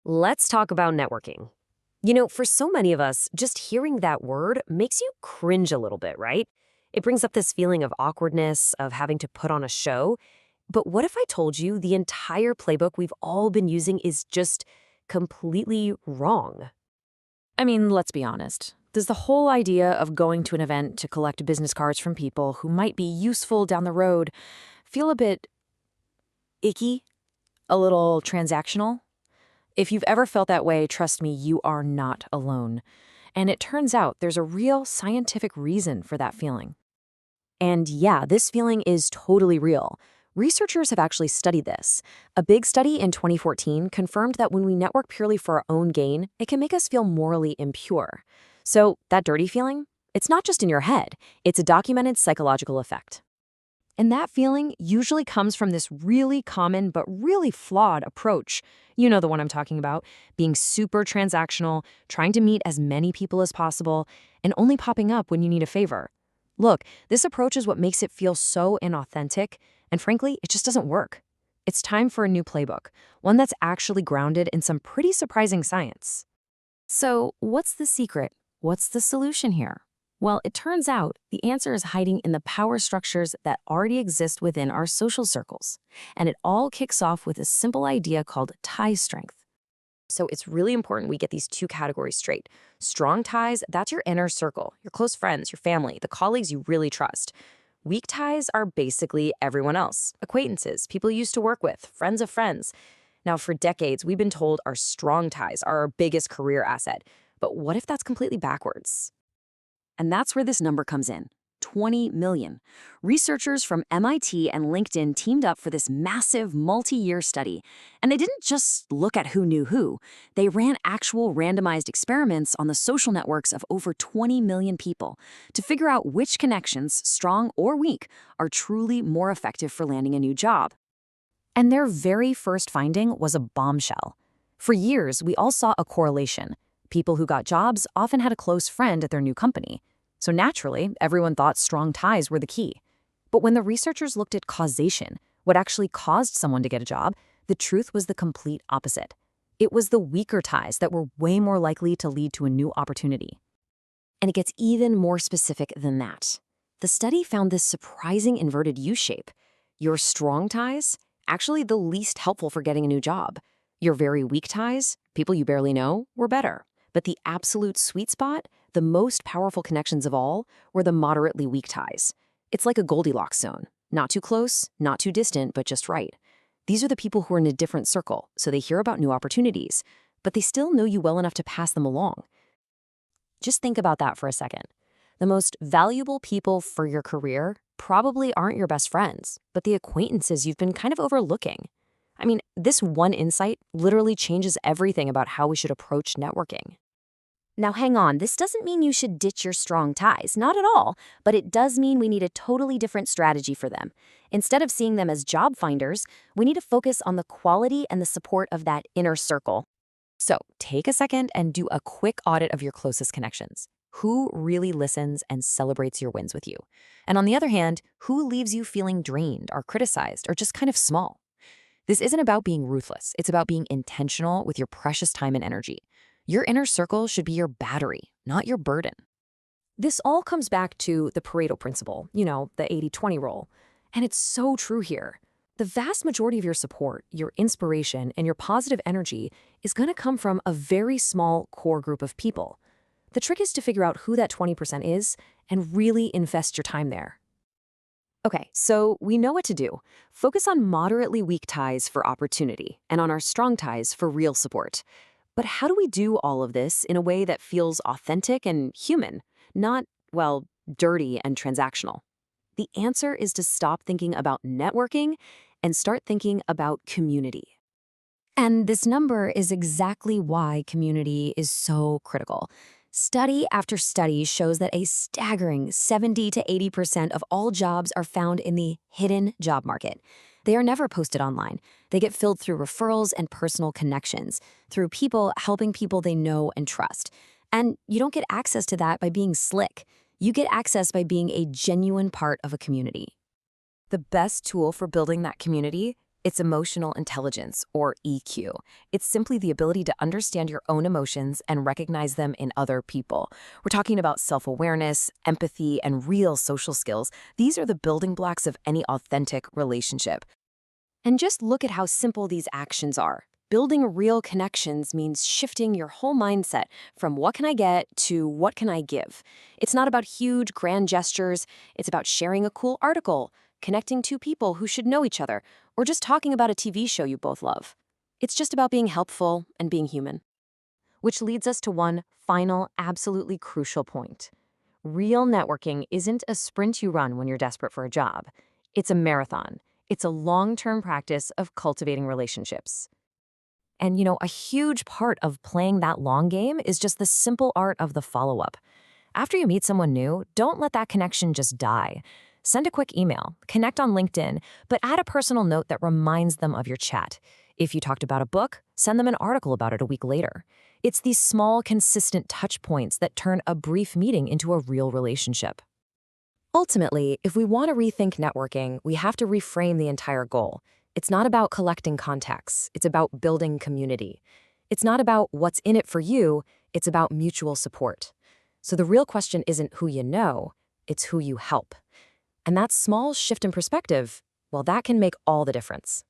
Let's talk about networking. For so many of us, just hearing that word makes you cringe a little bit, right? It brings up this feeling of awkwardness, of having to put on a show. But what if I told you the entire playbook we've all been using is just completely wrong? I mean, let's be honest. Does the whole idea of going to an event to collect business cards from people who might be useful down the road feel a bit icky? A little transactional? If you've ever felt that way, trust me, you are not alone. And it turns out there's a real scientific reason for that feeling. And yeah, this feeling is totally real. Researchers have actually studied this. A big study in 2014 confirmed that when we network purely for our own gain, it can make us feel morally impure. So, that dirty feeling? It's not just in your head, it's a documented psychological effect. And that feeling usually comes from this really common but really flawed approach. You know the one I'm talking about, being super transactional, trying to meet as many people as possible, and only popping up when you need a favor. Look, this approach is what makes it feel so inauthentic, and frankly, it just doesn't work. It's time for a new playbook, one that's actually grounded in some pretty surprising science. So, what's the secret? What's the solution here? Well, it turns out the answer is hiding in the power structures that already exist within our social circles. And it all kicks off with a simple idea called tie strength. So it's really important we get these two categories straight. Strong ties, that's your inner circle, your close friends, your family, the colleagues you really trust. Weak ties are basically everyone else, acquaintances, people you used to work with, friends of friends. Now, for decades, we've been told our strong ties are our biggest career asset. But what if that's completely backwards? And that's where this number comes in. 20 million. Researchers from MIT and LinkedIn teamed up for this massive multi-year study. And they didn't just look at who knew who. They ran actual randomized experiments on the social networks of over 20 million people to figure out which connections, strong or weak, are truly more effective for landing a new job. And their very first finding was a bombshell. For years, we all saw a correlation. People who got jobs often had a close friend at their new company. So naturally, everyone thought strong ties were the key. But when the researchers looked at causation, what actually caused someone to get a job, the truth was the complete opposite. It was the weaker ties that were way more likely to lead to a new opportunity. And it gets even more specific than that. The study found this surprising inverted U-shape. Your strong ties, actually the least helpful for getting a new job. Your very weak ties, people you barely know, were better. But the absolute sweet spot, the most powerful connections of all, were the moderately weak ties. It's like a Goldilocks zone. Not too close, not too distant, but just right. These are the people who are in a different circle, so they hear about new opportunities, but they still know you well enough to pass them along. Just think about that for a second. The most valuable people for your career probably aren't your best friends, but the acquaintances you've been kind of overlooking. I mean, this one insight literally changes everything about how we should approach networking. Now hang on, this doesn't mean you should ditch your strong ties, not at all, but it does mean we need a totally different strategy for them. Instead of seeing them as job finders, we need to focus on the quality and the support of that inner circle. So take a second and do a quick audit of your closest connections. Who really listens and celebrates your wins with you? And on the other hand, who leaves you feeling drained or criticized or just kind of small? This isn't about being ruthless. It's about being intentional with your precious time and energy. Your inner circle should be your battery, not your burden. This all comes back to the Pareto principle, the 80-20 rule. And it's so true here. The vast majority of your support, your inspiration, and your positive energy is going to come from a very small core group of people. The trick is to figure out who that 20% is and really invest your time there. Okay, so we know what to do. Focus on moderately weak ties for opportunity and on our strong ties for real support. But how do we do all of this in a way that feels authentic and human, not, dirty and transactional? The answer is to stop thinking about networking and start thinking about community. And this number is exactly why community is so critical. Study after study shows that a staggering 70 to 80% of all jobs are found in the hidden job market. They are never posted online. They get filled through referrals and personal connections, through people helping people they know and trust. And you don't get access to that by being slick. You get access by being a genuine part of a community. The best tool for building that community It's emotional intelligence, or EQ. It's simply the ability to understand your own emotions and recognize them in other people. We're talking about self-awareness, empathy, and real social skills. These are the building blocks of any authentic relationship. And just look at how simple these actions are. Building real connections means shifting your whole mindset from what can I get to what can I give. It's not about huge, grand gestures. It's about sharing a cool article, connecting two people who should know each other, or just talking about a TV show you both love. It's just about being helpful and being human. Which leads us to one final, absolutely crucial point. Real networking isn't a sprint you run when you're desperate for a job. It's a marathon. It's a long-term practice of cultivating relationships. And a huge part of playing that long game is just the simple art of the follow-up. After you meet someone new, don't let that connection just die. Send a quick email, connect on LinkedIn, but add a personal note that reminds them of your chat. If you talked about a book, send them an article about it a week later. It's these small, consistent touch points that turn a brief meeting into a real relationship. Ultimately, if we want to rethink networking, we have to reframe the entire goal. It's not about collecting contacts, it's about building community. It's not about what's in it for you, it's about mutual support. So the real question isn't who you know, it's who you help. And that small shift in perspective, well, that can make all the difference.